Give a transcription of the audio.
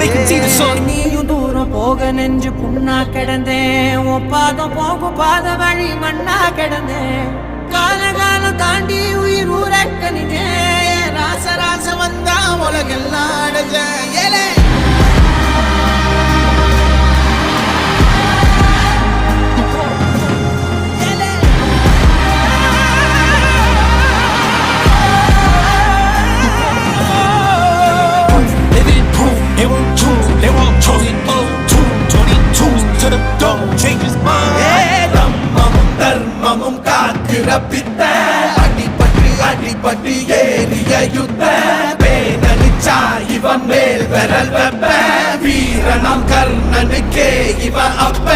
நீயும் தூரம் போக நெஞ்சு புண்ணா கிடந்தேன், ஒப்பாதம் போகும் பாத வழி மண்ணா கிடந்தேன், காலகாலம் தாண்டி உயிர் ஊரக்கணிஞ்சேன், ராச ராச வந்தா உலகெல்லாம் அடைஞ்சேன். ஏலே அடிபட்டு ஏறிய யுத்த பேனலிச்சா இவன் மேல் விரல் வெப்ப வீரனாம் கர்ணனுக்கே இவன் அப்ப